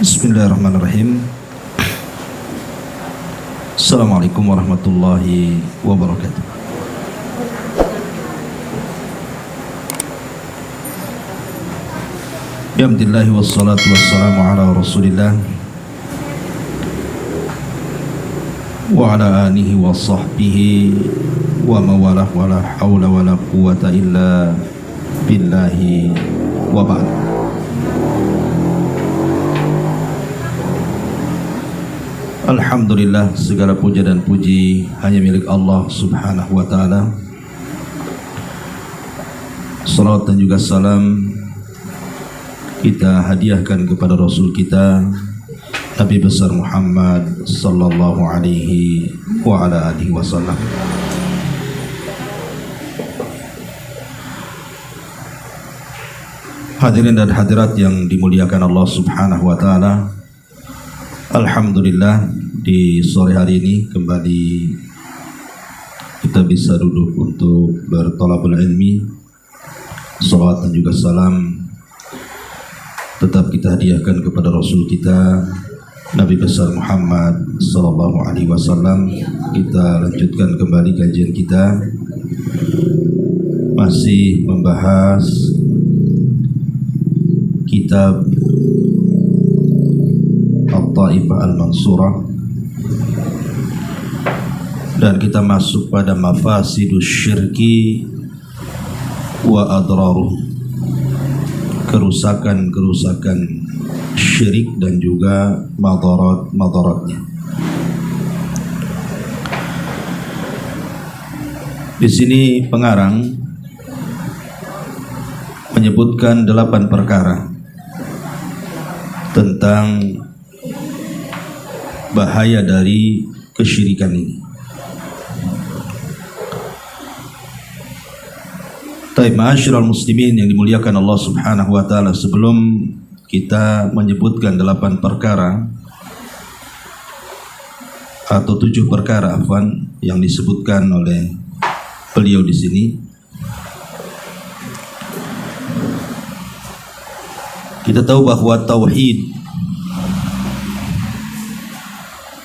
Bismillahirrahmanirrahim. Assalamualaikum warahmatullahi wabarakatuh. Alhamdulillah wassalatu wassalamu ala rasulillah wa ala alihi wa sahbihi wa mawalah wa la hawla wa la quwata illa billahi wa ba'd. Alhamdulillah, segala puja dan puji hanya milik Allah subhanahu wa ta'ala. Salawat dan juga salam kita hadiahkan kepada Rasul kita Nabi besar Muhammad sallallahu alaihi wa ala alihi wasallam. Hadirin dan hadirat yang dimuliakan Allah subhanahu wa ta'ala, alhamdulillah di sore hari ini kembali kita bisa duduk untuk bertolabul ilmi. Salawat dan juga salam tetap kita hadiahkan kepada Rasul kita Nabi besar Muhammad sallallahu alaihi wasallam. Kita lanjutkan kembali kajian kita, masih membahas kitab At-Taifah Al-Mansurah, dan kita masuk pada mafasidus syirki wa adraruh, kerusakan-kerusakan syirik dan juga madarat-madaratnya. Di sini pengarang menyebutkan 8 perkara tentang bahaya dari kesyirikan ini. Taib ma'asyiral muslimin yang dimuliakan Allah subhanahu wa ta'ala, sebelum kita menyebutkan 8 perkara atau 7 perkara yang disebutkan oleh beliau di sini, kita tahu bahwa tauhid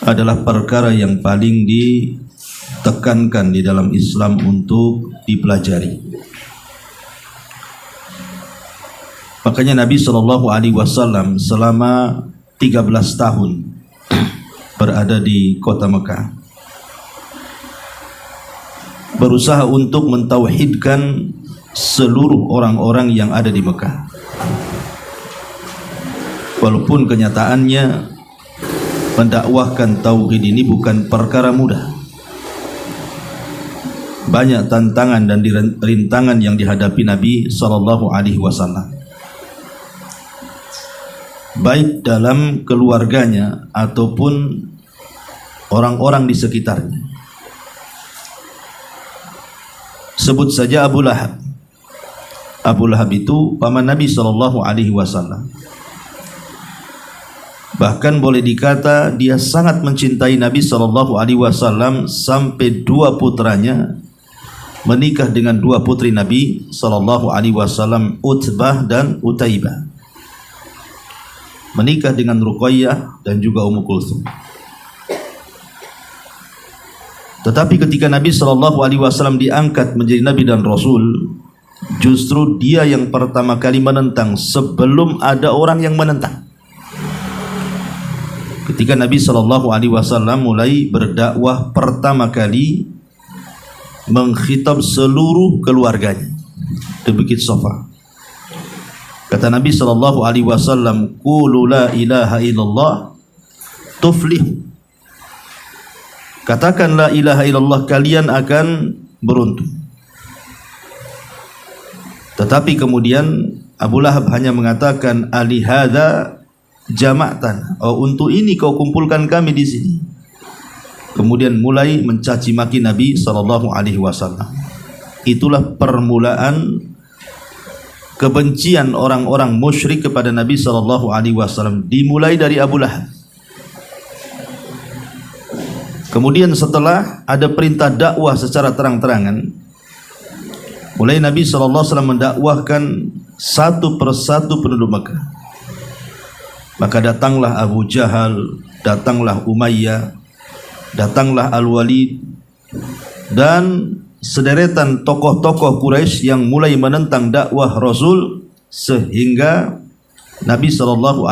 adalah perkara yang paling ditekankan di dalam Islam untuk dipelajari. Makanya Nabi SAW selama 13 tahun berada di kota Mekah, berusaha untuk mentauhidkan seluruh orang-orang yang ada di Mekah. Walaupun kenyataannya mendakwahkan tauhid ini bukan perkara mudah. Banyak tantangan dan rintangan yang dihadapi Nabi SAW, baik dalam keluarganya ataupun orang-orang di sekitarnya. Sebut saja Abu Lahab. Abu Lahab itu paman Nabi SAW. Bahkan boleh dikata dia sangat mencintai Nabi SAW sampai 2 putranya menikah dengan 2 putri Nabi SAW, Utbah dan Utaibah. Menikah dengan Ruqayyah dan juga Ummu Kulthum. Tetapi ketika Nabi SAW diangkat menjadi Nabi dan Rasul, justru dia yang pertama kali menentang sebelum ada orang yang menentang. Ketika Nabi SAW mulai berdakwah pertama kali, mengkhitab seluruh keluarganya di Bukit Safa. Kata Nabi SAW, "Qulu la ilaha illallah tuflih." Katakan la ilaha illallah, kalian akan beruntung. Tetapi kemudian Abu Lahab hanya mengatakan, "Alihada jama'tan," oh, untuk ini kau kumpulkan kami di sini. Kemudian mulai mencaci maki Nabi SAW. Itulah permulaan kebencian orang-orang musyrik kepada Nabi SAW, dimulai dari Abu Lahab. Kemudian setelah ada perintah dakwah secara terang-terangan, mulai Nabi SAW mendakwahkan satu persatu penduduk Mekah. Maka datanglah Abu Jahal, datanglah Umayyah, datanglah Al-Walid, dan sederetan tokoh-tokoh Quraisy yang mulai menentang dakwah Rasul, sehingga Nabi SAW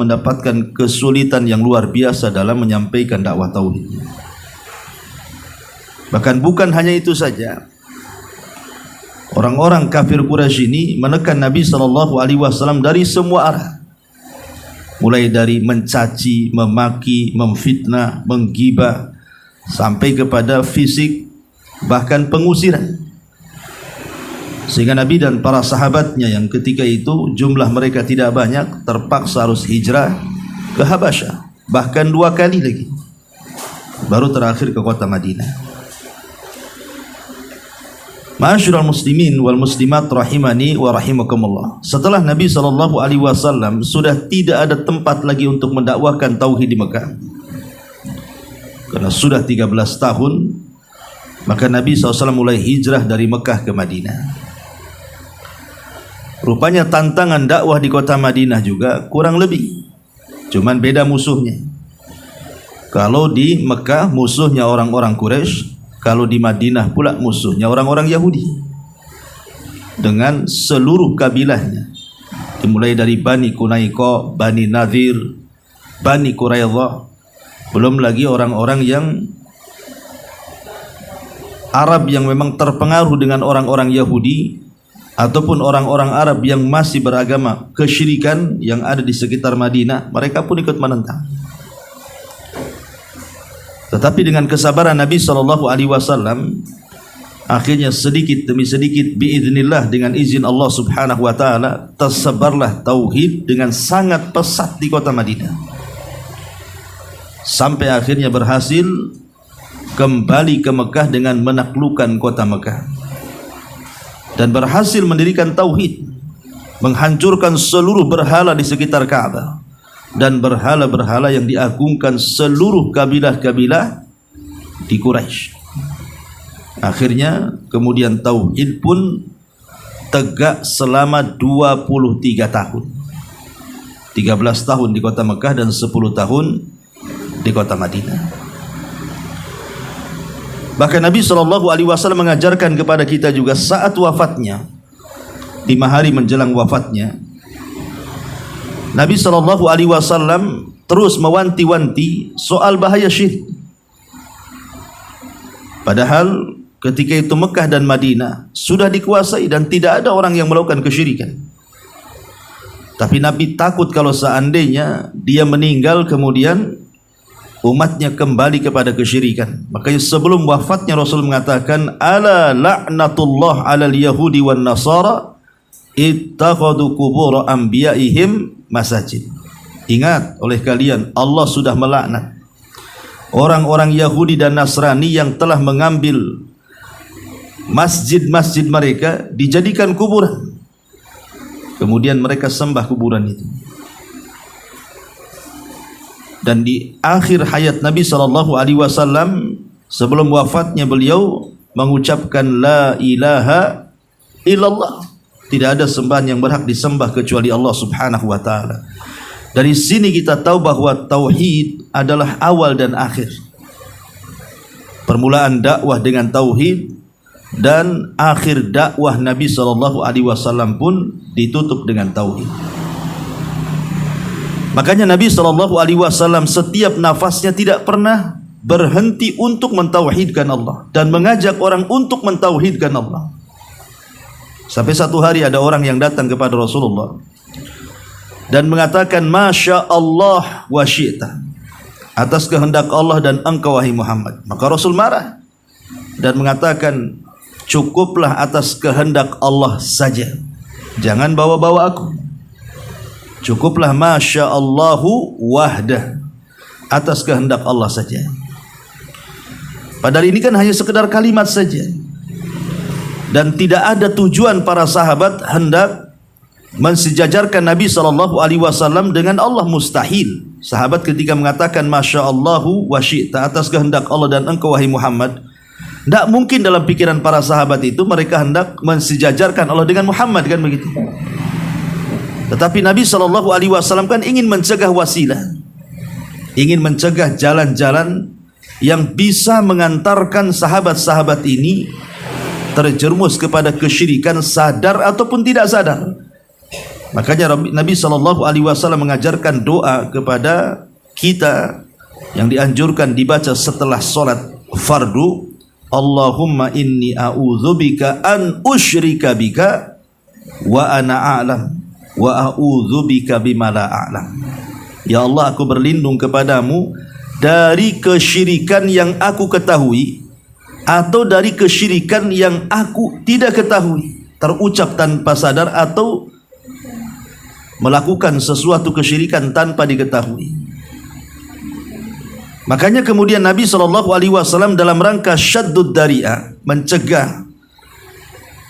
mendapatkan kesulitan yang luar biasa dalam menyampaikan dakwah tauhid. Bahkan bukan hanya itu saja, orang-orang kafir Quraisy ini menekan Nabi SAW dari semua arah, mulai dari mencaci, memaki, memfitnah, menggibah, sampai kepada fisik, bahkan pengusiran. Sehingga Nabi dan para sahabatnya yang ketika itu jumlah mereka tidak banyak, terpaksa harus hijrah ke Habasyah, bahkan 2 kali lagi, baru terakhir ke kota Madinah. Ma'asyiral muslimin wal muslimat rahimani wa rahimakumullah. Setelah Nabi SAW sudah tidak ada tempat lagi untuk mendakwahkan tauhid di Mekah, karena sudah 13 tahun, maka Nabi SAW mulai hijrah dari Mekah ke Madinah. Rupanya tantangan dakwah di kota Madinah juga kurang lebih, cuman beda musuhnya. Kalau di Mekah musuhnya orang-orang Quraisy, kalau di Madinah pula musuhnya orang-orang Yahudi dengan seluruh kabilahnya, dimulai dari Bani Qunaiqa, Bani Nadir, Bani Quraidah, belum lagi orang-orang yang Arab yang memang terpengaruh dengan orang-orang Yahudi, ataupun orang-orang Arab yang masih beragama kesyirikan yang ada di sekitar Madinah, mereka pun ikut menentang. Tetapi dengan kesabaran Nabi SAW, akhirnya sedikit demi sedikit biiznillah, dengan izin Allah Subhanahu wa taala, tersebarlah tauhid dengan sangat pesat di kota Madinah, sampai akhirnya berhasil kembali ke Mekah dengan menaklukkan kota Mekah, dan berhasil mendirikan tauhid, menghancurkan seluruh berhala di sekitar Ka'bah dan berhala-berhala yang diagungkan seluruh kabilah-kabilah di Quraisy. Akhirnya kemudian tauhid pun tegak selama 23 tahun. 13 tahun di kota Mekah dan 10 tahun di kota Madinah. Bahkan Nabi SAW mengajarkan kepada kita juga saat wafatnya, 5 hari menjelang wafatnya, Nabi SAW terus mewanti-wanti soal bahaya syirik. Padahal ketika itu Mekah dan Madinah sudah dikuasai dan tidak ada orang yang melakukan kesyirikan. Tapi Nabi takut kalau seandainya dia meninggal kemudian umatnya kembali kepada kesyirikan. Makanya sebelum wafatnya Rasul mengatakan, ala la'natullah alal yahudi wan nasara ittakhadhu qubur anbiya'ihim masajid. Ingat oleh kalian, Allah sudah melaknat orang-orang Yahudi dan Nasrani yang telah mengambil masjid-masjid mereka dijadikan kuburan, kemudian mereka sembah kuburan itu. Dan di akhir hayat Nabi SAW, sebelum wafatnya, beliau mengucapkan la ilaha illallah, tidak ada sembahan yang berhak disembah kecuali Allah Subhanahu wa taala. Dari sini kita tahu bahwa tauhid adalah awal dan akhir. Permulaan dakwah dengan tauhid, dan akhir dakwah Nabi SAW pun ditutup dengan tauhid. Makanya Nabi SAW setiap nafasnya tidak pernah berhenti untuk mentauhidkan Allah dan mengajak orang untuk mentauhidkan Allah. Sampai satu hari ada orang yang datang kepada Rasulullah dan mengatakan, Masya Allah wa syi'ta, atas kehendak Allah dan engkau wahai Muhammad. Maka Rasul marah dan mengatakan, cukuplah atas kehendak Allah saja, jangan bawa-bawa aku. Cukuplah Masya Allahu wahdah, atas kehendak Allah saja. Padahal ini kan hanya sekedar kalimat saja, dan tidak ada tujuan para sahabat hendak mensejajarkan Nabi SAW dengan Allah, mustahil. Sahabat ketika mengatakan Masya Allahu wa syi'ta, atas kehendak Allah dan engkau wahai Muhammad, tidak mungkin dalam pikiran para sahabat itu mereka hendak mensejajarkan Allah dengan Muhammad, kan begitu. Tetapi Nabi SAW kan ingin mencegah wasilah, ingin mencegah jalan-jalan yang bisa mengantarkan sahabat-sahabat ini terjerumus kepada kesyirikan, sadar ataupun tidak sadar. Makanya Nabi SAW mengajarkan doa kepada kita yang dianjurkan dibaca setelah solat fardu. Allahumma inni a'udzubika an usyrika bika wa ana a'lam wa a'udzubika bima la a'lam. Ya Allah, aku berlindung kepadamu dari kesyirikan yang aku ketahui atau dari kesyirikan yang aku tidak ketahui, terucap tanpa sadar atau melakukan sesuatu kesyirikan tanpa diketahui. Makanya kemudian Nabi SAW dalam rangka syaddud dari'ah, mencegah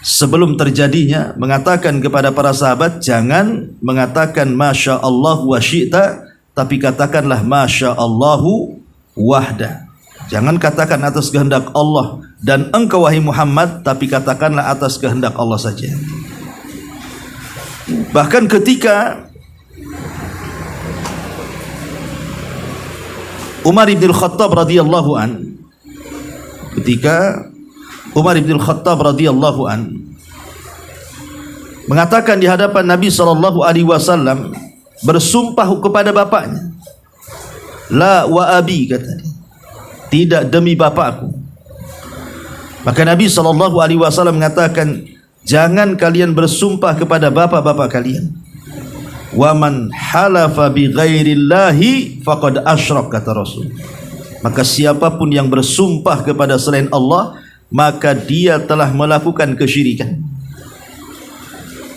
sebelum terjadinya, mengatakan kepada para sahabat, jangan mengatakan Masya Allah wa syi'ta, tapi katakanlah Masya Allahu wahda. Jangan katakan atas kehendak Allah dan engkau wahai Muhammad, tapi katakanlah atas kehendak Allah saja. Bahkan ketika Umar bin Khattab radhiyallahu an, mengatakan di hadapan Nabi SAW, bersumpah kepada bapaknya, la wa abi, kata dia, tidak demi bapakku. Maka Nabi SAW mengatakan, jangan kalian bersumpah kepada bapak-bapak kalian. Wa man halafa bi ghairillahi faqad asyrak, kata Rasul. Maka siapapun yang bersumpah kepada selain Allah, maka dia telah melakukan kesyirikan.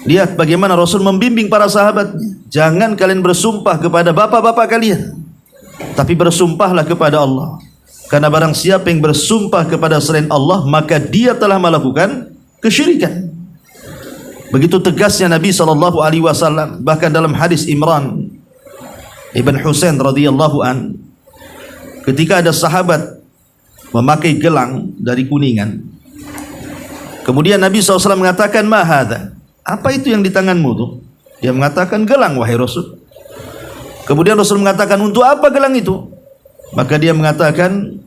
Lihat bagaimana Rasul membimbing para sahabatnya. Jangan kalian bersumpah kepada bapak-bapak kalian, tapi bersumpahlah kepada Allah. Karena barang siapa yang bersumpah kepada selain Allah, maka dia telah melakukan kesyirikan. Begitu tegasnya Nabi SAW. Bahkan dalam hadis Imran Ibn Husain radhiyallahu an, ketika ada sahabat memakai gelang dari kuningan, kemudian Nabi SAW mengatakan, ma hadha, apa itu yang di tanganmu tuh? Dia mengatakan, gelang wahai Rasul. Kemudian Rasul mengatakan, untuk apa gelang itu? Maka dia mengatakan,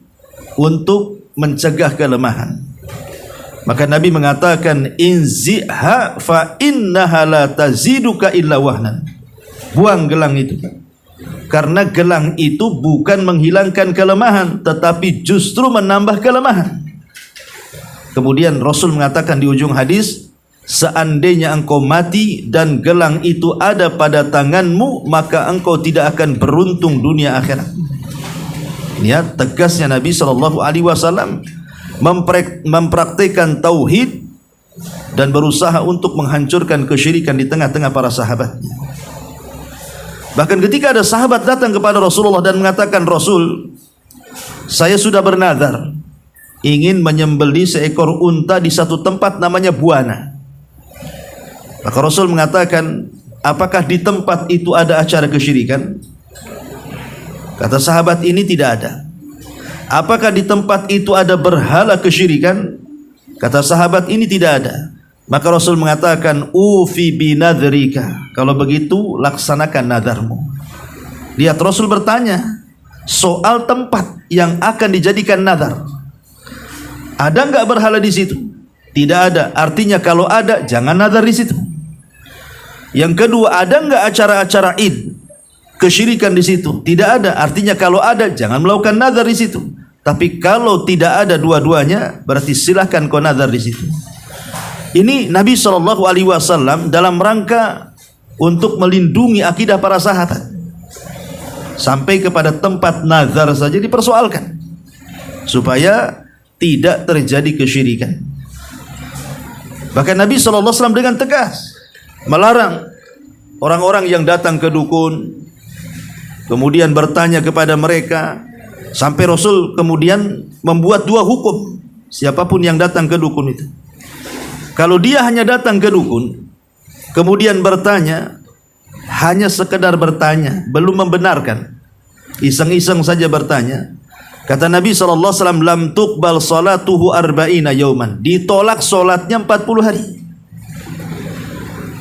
untuk mencegah kelemahan. Maka Nabi mengatakan, inziha fa innaha la taziduka illa wahnan. Buang gelang itu, karena gelang itu bukan menghilangkan kelemahan, tetapi justru menambah kelemahan. Kemudian Rasul mengatakan di ujung hadis, seandainya engkau mati dan gelang itu ada pada tanganmu, maka engkau tidak akan beruntung dunia akhirat. Lihat tegasnya Nabi SAW mempraktikkan tauhid dan berusaha untuk menghancurkan kesyirikan di tengah-tengah para sahabatnya. Bahkan ketika ada sahabat datang kepada Rasulullah dan mengatakan, Rasul, saya sudah bernazar ingin menyembelih seekor unta di satu tempat namanya Buana. Maka Rasul mengatakan, apakah di tempat itu ada acara kesyirikan? Kata sahabat ini, tidak ada. Apakah di tempat itu ada berhala kesyirikan? Kata sahabat ini, tidak ada. Maka Rasul mengatakan, ufi binadrika, kalau begitu laksanakan nadarmu. Lihat, Rasul bertanya soal tempat yang akan dijadikan nadar. Ada enggak berhala di situ? Tidak ada. Artinya kalau ada, jangan nadar di situ. Yang kedua, ada enggak acara-acara Id kesyirikan di situ? Tidak ada. Artinya kalau ada, jangan melakukan nadar di situ. Tapi kalau tidak ada dua-duanya, berarti silahkan kau nadar di situ. Ini Nabi SAW dalam rangka untuk melindungi akidah para sahabat. Sampai kepada tempat nazar saja dipersoalkan, supaya tidak terjadi kesyirikan. Bahkan Nabi SAW dengan tegas melarang orang-orang yang datang ke dukun, kemudian bertanya kepada mereka, sampai Rasul kemudian membuat dua hukum siapapun yang datang ke dukun itu. Kalau dia hanya datang ke dukun, kemudian bertanya, hanya sekedar bertanya, belum membenarkan, iseng-iseng saja bertanya, kata Nabi SAW, lam tuqbal salatuhu arba'ina yauman, ditolak solatnya 40 hari.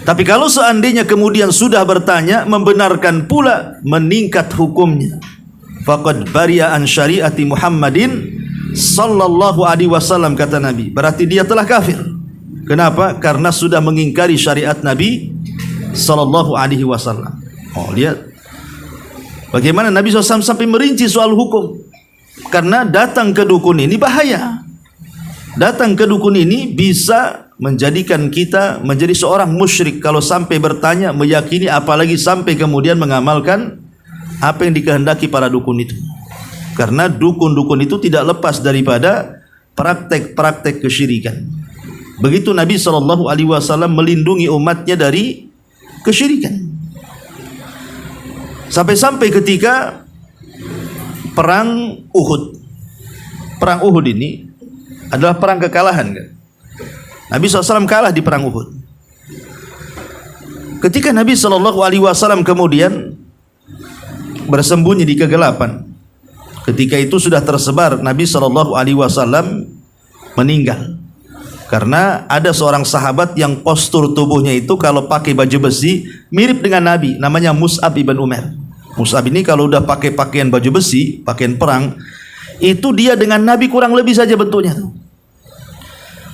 Tapi kalau seandainya kemudian sudah bertanya, membenarkan pula, meningkat hukumnya. Faqad bari'a an syariati Muhammadin sallallahu alaihi wasallam, kata Nabi. Berarti dia telah kafir. Kenapa? Karena sudah mengingkari syariat Nabi sallallahu alaihi wasallam. Oh, lihat bagaimana Nabi SAW sampai merinci soal hukum. Karena datang ke dukun ini bahaya. Datang ke dukun ini bisa menjadikan kita menjadi seorang musyrik kalau sampai bertanya, meyakini, apalagi sampai kemudian mengamalkan apa yang dikehendaki para dukun itu. Karena dukun-dukun itu tidak lepas daripada praktek-praktek kesyirikan. Begitu Nabi SAW melindungi umatnya dari kesyirikan. Sampai-sampai ketika perang Uhud. Perang Uhud ini adalah perang kekalahan, kan? Nabi SAW kalah di perang Uhud. Ketika Nabi SAW kemudian bersembunyi di kegelapan, ketika itu sudah tersebar Nabi SAW meninggal. Karena ada seorang sahabat yang postur tubuhnya itu kalau pakai baju besi mirip dengan Nabi, namanya Mus'ab ibn Umair. Mus'ab ini kalau udah pakai pakaian baju besi, pakaian perang, itu dia dengan Nabi kurang lebih saja bentuknya.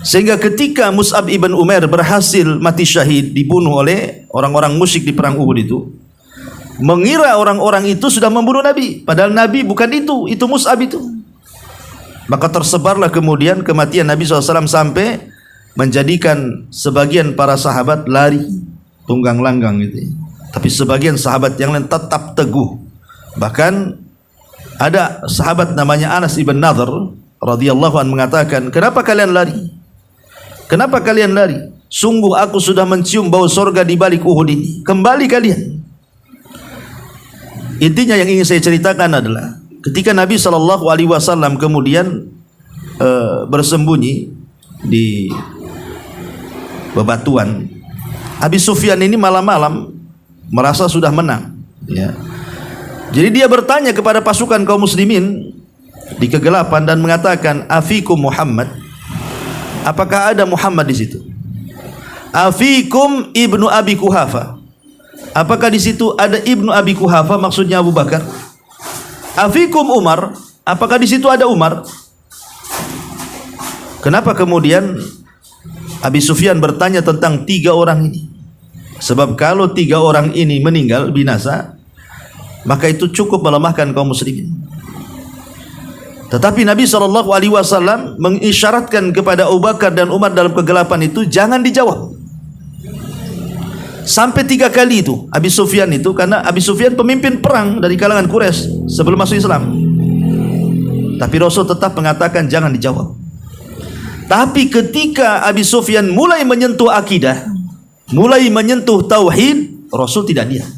Sehingga ketika Mus'ab ibn Umair berhasil mati syahid, dibunuh oleh orang-orang musyrik di perang Uhud itu, mengira orang-orang itu sudah membunuh Nabi, padahal Nabi bukan itu Mus'ab itu. Maka tersebarlah kemudian kematian Nabi SAW sampai menjadikan sebagian para sahabat lari tunggang langgang gitu. Tapi sebagian sahabat yang lain tetap teguh. Bahkan ada sahabat namanya Anas ibn Nadhr radhiyallahu anhu mengatakan, "Kenapa kalian lari? Kenapa kalian lari? Sungguh aku sudah mencium bau sorga di balik Uhud ini. Kembali kalian." Intinya yang ingin saya ceritakan adalah ketika Nabi SAW kemudian bersembunyi di bebatuan, Abi Sufyan ini malam-malam merasa sudah menang, ya. Jadi dia bertanya kepada pasukan kaum muslimin di kegelapan dan mengatakan, "Afikum Muhammad?" Apakah ada Muhammad di situ? "Afikum Ibnu Abi Kuhafa?" Apakah di situ ada Ibnu Abi Kuhafa, maksudnya Abu Bakar? "Afikum Umar?" Apakah di situ ada Umar? Kenapa kemudian Abi Sufyan bertanya tentang 3 orang ini? Sebab kalau 3 orang ini meninggal binasa, maka itu cukup melemahkan kaum muslimin. Tetapi Nabi SAW mengisyaratkan kepada Abu Bakar dan Umar dalam kegelapan itu, jangan dijawab. Sampai 3 kali itu Abi Sufyan itu, karena Abi Sufyan pemimpin perang dari kalangan Quraisy sebelum masuk Islam. Tapi Rasul tetap mengatakan jangan dijawab. Tapi ketika Abi Sufyan mulai menyentuh akidah, mulai menyentuh tauhid, Rasul tidak diam.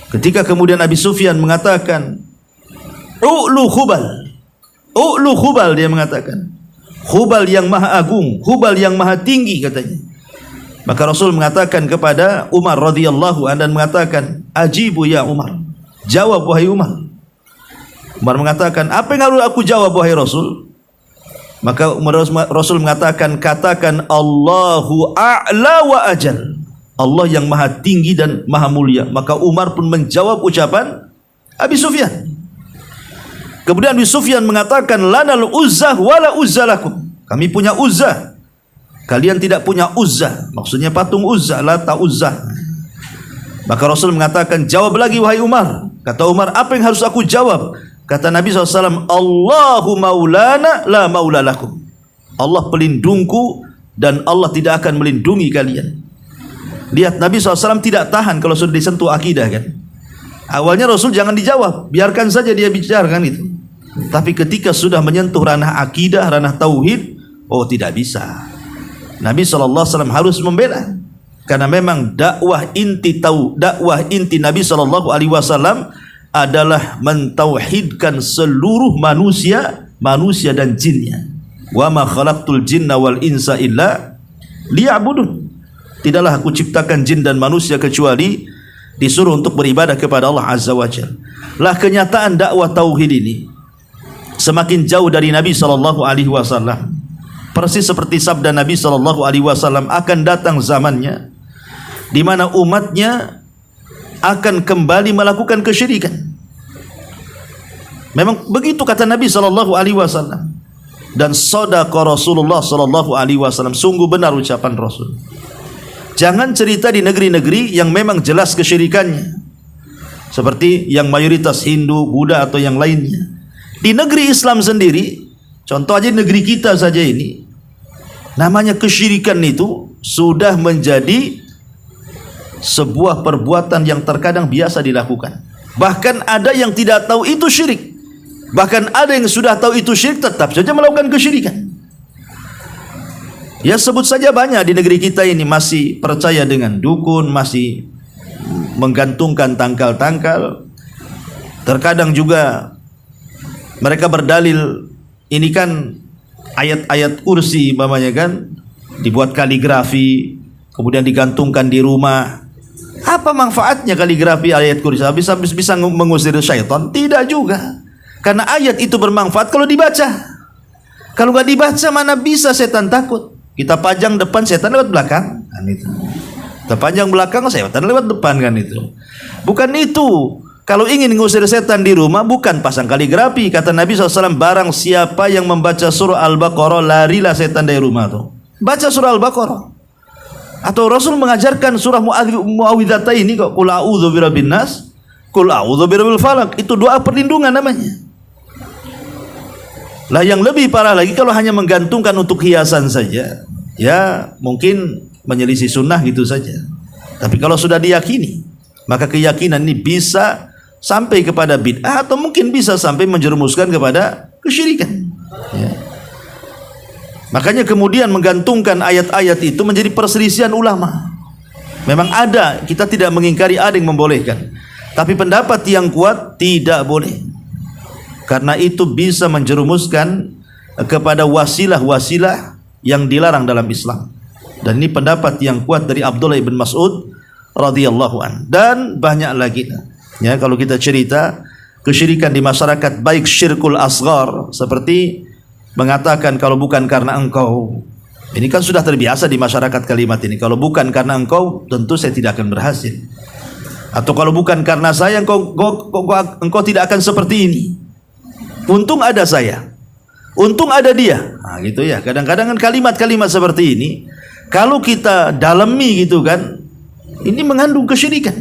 Ketika kemudian Abi Sufyan mengatakan, "U'lu Khubal." U'lu Khubal, dia mengatakan. Khubal yang maha agung, Khubal yang maha tinggi, katanya. Maka Rasul mengatakan kepada Umar radhiyallahu anhu dan mengatakan, "Ajibu ya Umar." Jawab wahai Umar. Umar mengatakan, "Apa yang harus aku jawab wahai Rasul?" Maka Rasul mengatakan, "Katakan Allahu a'la wa ajal." Allah yang maha tinggi dan maha mulia. Maka Umar pun menjawab ucapan Abi Sufyan. Kemudian Abi Sufyan mengatakan, "Lanal uzzah wala uzzalakum." Kami punya Uzzah, kalian tidak punya Uzzah. Maksudnya patung Uzzah, Lata Uzzah. Maka Rasul mengatakan, "Jawab lagi wahai Umar." Kata Umar, "Apa yang harus aku jawab?" Kata Nabi SAW, "Allahu maulana la maula lakum." Allah pelindungku dan Allah tidak akan melindungi kalian. Lihat, Nabi SAW tidak tahan kalau sudah disentuh akidah, kan. Awalnya Rasul jangan dijawab, biarkan saja dia bicarakan itu. Tapi ketika sudah menyentuh ranah akidah, ranah tauhid, oh tidak bisa. Nabi SAW harus membela. Karena memang dakwah inti Nabi SAW adalah mentauhidkan seluruh manusia dan jinnya. Wa ma khalaqtul jinna wal insa illa liya'budun. Tidaklah aku ciptakan jin dan manusia kecuali disuruh untuk beribadah kepada Allah Azza wa Jalla. Lah kenyataan dakwah tauhid ini semakin jauh dari Nabi SAW, Persis seperti sabda Nabi SAW, akan datang zamannya di mana umatnya akan kembali melakukan kesyirikan. Memang begitu kata Nabi SAW. Dan sadaqa Rasulullah SAW, sungguh benar ucapan Rasul. Jangan cerita di negeri-negeri yang memang jelas kesyirikannya, seperti yang mayoritas Hindu, Buddha atau yang lainnya. Di negeri Islam sendiri, contoh aja negeri kita saja ini, namanya kesyirikan itu sudah menjadi sebuah perbuatan yang terkadang biasa dilakukan. Bahkan ada yang tidak tahu itu syirik. Bahkan ada yang sudah tahu itu syirik tetap saja melakukan kesyirikan. Ya sebut saja banyak di negeri kita ini masih percaya dengan dukun, masih menggantungkan tangkal-tangkal. Terkadang juga mereka berdalil ini kan ayat-ayat kursi umpamanya kan, dibuat kaligrafi kemudian digantungkan di rumah. Apa manfaatnya kaligrafi ayat kursi? Habis bisa mengusir syaitan? Tidak juga. Karena ayat itu bermanfaat kalau dibaca. Kalau nggak dibaca mana bisa setan takut. Kita pajang depan, setan lewat belakang kan itu. Kita pajang belakang, setan lewat depan kan itu. Bukan itu. Kalau ingin mengusir setan di rumah, bukan pasang kaligrafi. Kata Nabi SAW, barang siapa yang membaca surah Al-Baqarah, larilah setan dari rumah tuh. Baca surah Al-Baqarah. Atau Rasul mengajarkan surah Muawwidhataini kok, qul a'udzu birabbin nas, qul a'udzu birabbil falaq. Itu doa perlindungan namanya. Lah yang lebih parah lagi kalau hanya menggantungkan untuk hiasan saja, ya mungkin menyelisih sunnah gitu saja. Tapi kalau sudah diyakini, maka keyakinan ini bisa sampai kepada bid'ah atau mungkin bisa sampai menjerumuskan kepada kesyirikan. Ya. Makanya kemudian menggantungkan ayat-ayat itu menjadi perselisihan ulama. Memang ada, kita tidak mengingkari ada yang membolehkan. Tapi pendapat yang kuat tidak boleh. Karena itu bisa menjerumuskan kepada wasilah-wasilah yang dilarang dalam Islam. Dan ini pendapat yang kuat dari Abdullah ibn Mas'ud radhiyallahu an. Dan banyak lagi. Ya, kalau kita cerita kesyirikan di masyarakat, baik syirkul asghar seperti mengatakan kalau bukan karena engkau. Ini kan sudah terbiasa di masyarakat kalimat ini. Kalau bukan karena engkau, tentu saya tidak akan berhasil. Atau kalau bukan karena saya, engkau tidak akan seperti ini. Untung ada saya, untung ada dia. Nah, gitu ya. Kadang-kadang kan kalimat-kalimat seperti ini, kalau kita dalami gitu kan, ini mengandung kesyirikan.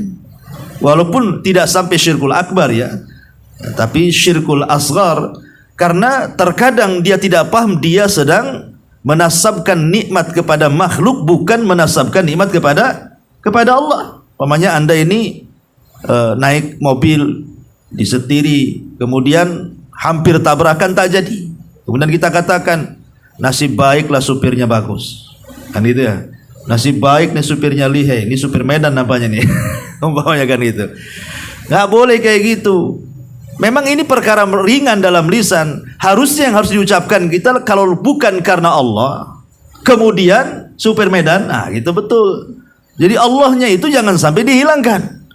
Walaupun tidak sampai syirkul akbar ya, tapi syirkul asghar. Karena terkadang dia tidak paham, dia sedang menasabkan nikmat kepada makhluk, bukan menasabkan nikmat kepada Allah. Umpamanya Anda ini naik mobil disetiri, kemudian hampir tabrakan tak jadi. Kemudian kita katakan nasib baiklah supirnya bagus. Kan gitu ya. Nasib baik nih supirnya lihai. Ini supir Medan nampaknya nih. Umpamanya kan itu. Enggak boleh kayak gitu. Memang ini perkara ringan dalam lisan. Harusnya yang harus diucapkan kita kalau bukan karena Allah. Kemudian supir Medan, nah gitu betul. Jadi Allahnya itu jangan sampai dihilangkan.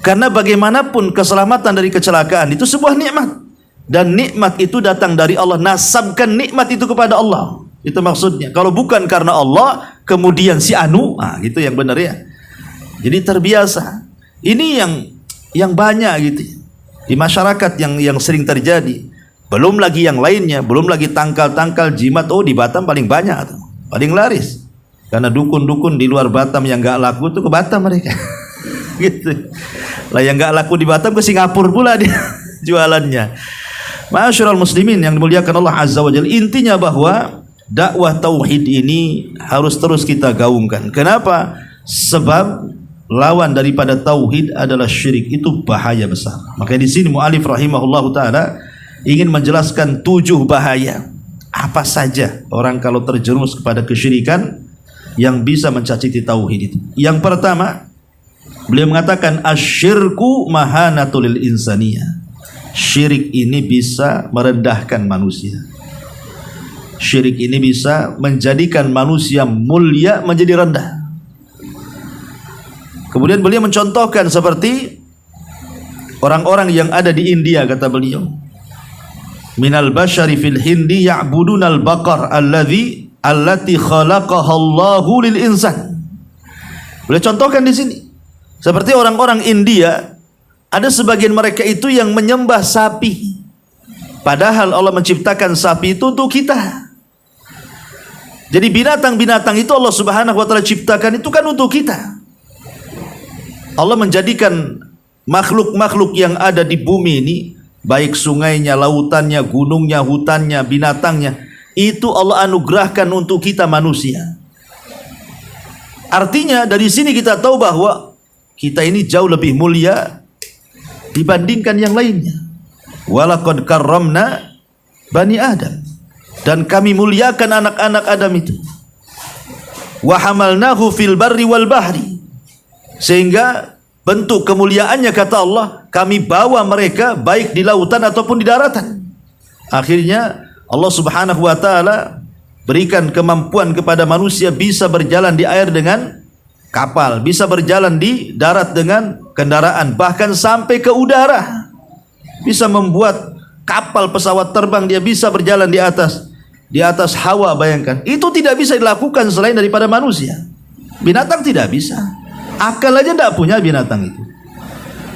Karena bagaimanapun keselamatan dari kecelakaan itu sebuah nikmat. Dan nikmat itu datang dari Allah. Nasabkan nikmat itu kepada Allah. Itu maksudnya. Kalau bukan karena Allah, kemudian si anu, nah gitu yang benar ya. Jadi terbiasa. Ini yang banyak gitu di masyarakat yang sering terjadi. Belum lagi yang lainnya, belum lagi tangkal-tangkal jimat. Oh di Batam paling banyak tuh, paling laris. Karena dukun-dukun di luar Batam yang nggak laku tuh ke Batam mereka. Gitu. Lah yang nggak laku di Batam ke Singapura pula dia jualannya. Ma'asyiral muslimin yang dimuliakan Allah Azza wa Jalla, intinya bahwa dakwah tauhid ini harus terus kita gaungkan. Kenapa? Sebab lawan daripada tauhid adalah syirik. Itu bahaya besar. Makanya di sini mu'alif rahimahullahu taala ingin menjelaskan 7 bahaya apa saja orang kalau terjerumus kepada kesyirikan yang bisa mencaciti tauhid itu. Yang pertama, beliau mengatakan asyirku mahanatul insaniyah. Syirik ini bisa merendahkan manusia. Syirik ini bisa menjadikan manusia mulia menjadi rendah. Kemudian beliau mencontohkan seperti orang-orang yang ada di India, kata beliau. Minal bashari fil hindi ya'budunal baqar alladhi allati khalaqahallahu lil insan. Boleh contohkan di sini. Seperti orang-orang India, ada sebagian mereka itu yang menyembah sapi. Padahal Allah menciptakan sapi itu untuk kita. Jadi binatang-binatang itu Allah Subhanahu wa taala ciptakan itu kan untuk kita. Allah menjadikan makhluk-makhluk yang ada di bumi ini, baik sungainya, lautannya, gunungnya, hutannya, binatangnya, itu Allah anugerahkan untuk kita manusia. Artinya dari sini kita tahu bahwa kita ini jauh lebih mulia dibandingkan yang lainnya. Walaqad karramna bani Adam, dan kami muliakan anak-anak Adam itu. Wa hamalnahu fil barri wal bahri, sehingga bentuk kemuliaannya kata Allah, kami bawa mereka baik di lautan ataupun di daratan. Akhirnya Allah Subhanahu wa taala berikan kemampuan kepada manusia bisa berjalan di air dengan kapal, bisa berjalan di darat dengan kendaraan, bahkan sampai ke udara. Bisa membuat kapal, pesawat terbang, dia bisa berjalan di atas hawa, bayangkan. Itu tidak bisa dilakukan selain daripada manusia. Binatang tidak bisa. Akal aja tidak punya binatang itu.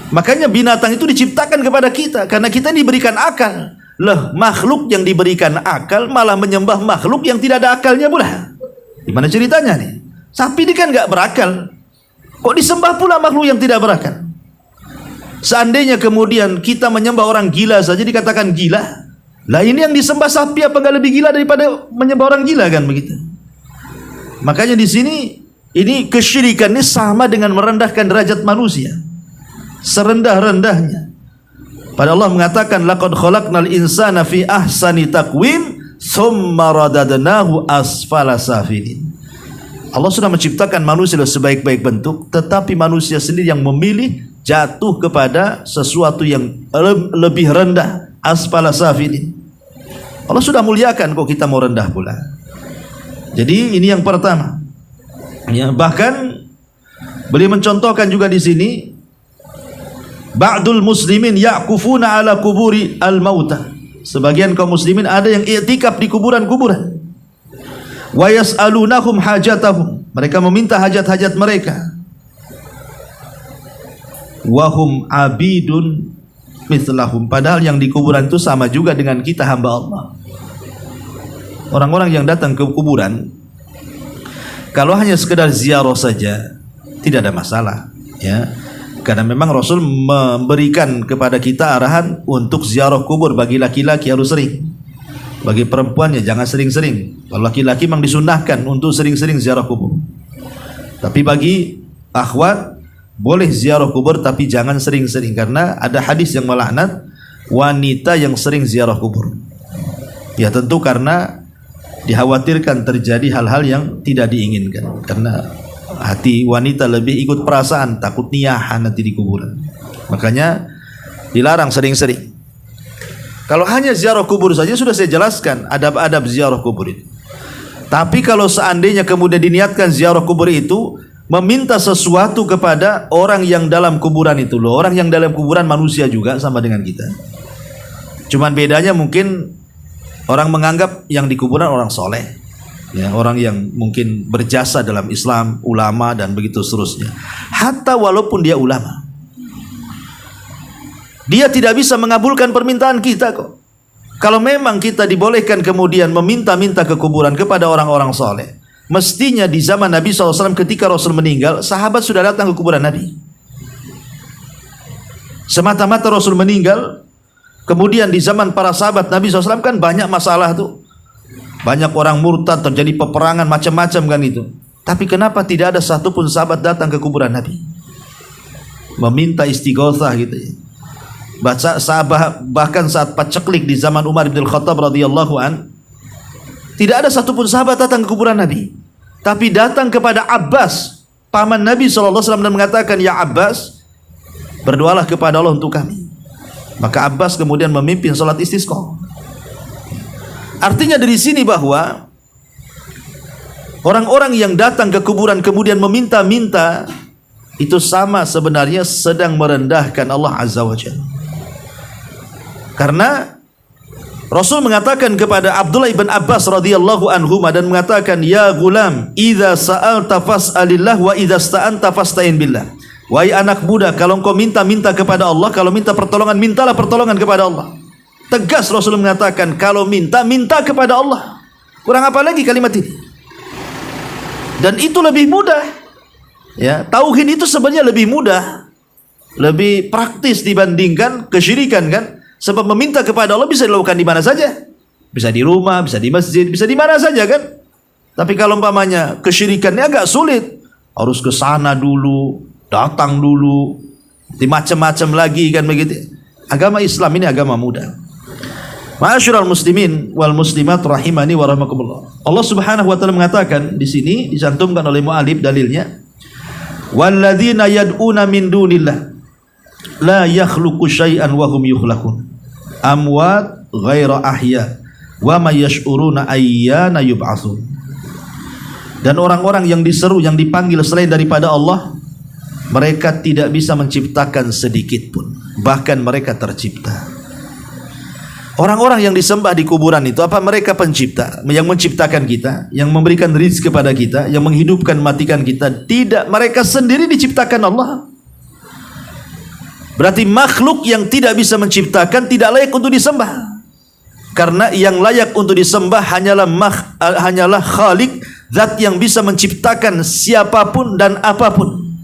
Makanya binatang itu diciptakan kepada kita, karena kita diberikan akal. Loh, makhluk yang diberikan akal malah menyembah makhluk yang tidak ada akalnya pula. Gimana ceritanya nih? Sapi ini kan gak berakal, kok disembah pula makhluk yang tidak berakal? Seandainya kemudian kita menyembah orang gila saja dikatakan gila, lah ini yang disembah sapi apa gak lebih gila daripada menyembah orang gila, kan begitu? Makanya di sini ini kesyirikan ini sama dengan merendahkan derajat manusia, serendah-rendahnya. Pada Allah mengatakan laqad khalaqnal insana fi ahsani taqwim tsumma radadnahu asfala safilin. Allah sudah menciptakan manusia sebaik-baik bentuk, tetapi manusia sendiri yang memilih jatuh kepada sesuatu yang lebih rendah, asfala safilin. Allah sudah muliakan, kok kita mau rendah pula. Jadi ini yang pertama. Ya, bahkan beliau mencontohkan juga di sini, ba'dul muslimin ya'kufuna ala kuburi al-mauta. Sebagian kaum muslimin ada yang i'tikaf di kuburan-kuburan. Wa yas'alunahum hajatahum, mereka meminta hajat-hajat mereka. Wahum abidun mithlahum, padahal yang di kuburan itu sama juga dengan kita, hamba Allah. Orang-orang yang datang ke kuburan, kalau hanya sekedar ziarah saja tidak ada masalah, ya. Karena memang Rasul memberikan kepada kita arahan untuk ziarah kubur. Bagi laki-laki harus sering, bagi perempuannya jangan sering-sering. Kalau laki-laki memang disunnahkan untuk sering-sering ziarah kubur, tapi bagi akhwat boleh ziarah kubur tapi jangan sering-sering, karena ada hadis yang melaknat wanita yang sering ziarah kubur. Ya tentu karena dikhawatirkan terjadi hal-hal yang tidak diinginkan, karena hati wanita lebih ikut perasaan, takut niyahan nanti di kuburan. Makanya dilarang sering-sering. Kalau hanya ziarah kubur saja sudah saya jelaskan adab-adab ziarah kubur itu. Tapi kalau seandainya kemudian diniatkan ziarah kubur itu meminta sesuatu kepada orang yang dalam kuburan itu loh. Orang yang dalam kuburan manusia juga sama dengan kita. Cuman bedanya mungkin orang menganggap yang di kuburan orang soleh, ya, orang yang mungkin berjasa dalam Islam, ulama dan begitu seterusnya. Hatta walaupun dia ulama, dia tidak bisa mengabulkan permintaan kita kok. Kalau memang kita dibolehkan kemudian meminta-minta ke kuburan kepada orang-orang soleh, mestinya di zaman Nabi SAW ketika Rasul meninggal, sahabat sudah datang ke kuburan Nabi. Semata-mata Rasul meninggal, kemudian di zaman para sahabat Nabi SAW kan banyak masalah tuh. Banyak orang murtad, terjadi peperangan macam-macam kan itu. Tapi kenapa tidak ada satupun sahabat datang ke kuburan Nabi meminta istighothah gitu ya. Bahkan saat paceklik di zaman Umar bin Khattab radhiyallahu an, tidak ada satupun sahabat datang ke kuburan Nabi, tapi datang kepada Abbas, paman Nabi SAW, dan mengatakan, ya Abbas, berdoalah kepada Allah untuk kami. Maka Abbas kemudian memimpin salat istisqa. Artinya dari sini bahwa orang-orang yang datang ke kuburan kemudian meminta-minta itu sama sebenarnya sedang merendahkan Allah Azza wa Jalla. Karena Rasul mengatakan kepada Abdullah bin Abbas radhiyallahu anhu dan mengatakan, "Ya gulam, idza sa'alta fas'alillah wa idza sta'anta fasta'in billah." Wahai anak muda, kalau engkau minta kepada Allah, kalau minta pertolongan, mintalah pertolongan kepada Allah. Tegas Rasul mengatakan, kalau minta kepada Allah. Kurang apa lagi kalimat ini? Dan itu lebih mudah. Ya, tauhid itu sebenarnya lebih mudah, lebih praktis dibandingkan kesyirikan kan? Sebab meminta kepada Allah bisa dilakukan di mana saja. Bisa di rumah, bisa di masjid, bisa di mana saja kan? Tapi kalau umpamanya kesyirikannya agak sulit, harus ke sana dulu, datang dulu, macam-macam lagi kan begitu. Agama Islam ini agama mudah. Ma'asyiral muslimin wal muslimat rahimani wa rahmakumullah. Allah Subhanahu wa taala mengatakan di sini, dicantumkan oleh muallif dalilnya, walladzina yad'una min dunillah la yakhluqu syai'an wa hum yukhlaqun amwat ghaira ahya wa may yash'uruna ayyana yub'atsun. Dan orang-orang yang diseru, yang dipanggil selain daripada Allah, mereka tidak bisa menciptakan sedikit pun, bahkan mereka tercipta. Orang-orang yang disembah di kuburan itu, apa mereka pencipta? Yang menciptakan kita, yang memberikan rizki kepada kita, yang menghidupkan matikan kita? Tidak, mereka sendiri diciptakan Allah. Berarti makhluk yang tidak bisa menciptakan tidak layak untuk disembah. Karena yang layak untuk disembah hanyalah Khalik, zat yang bisa menciptakan siapapun dan apapun.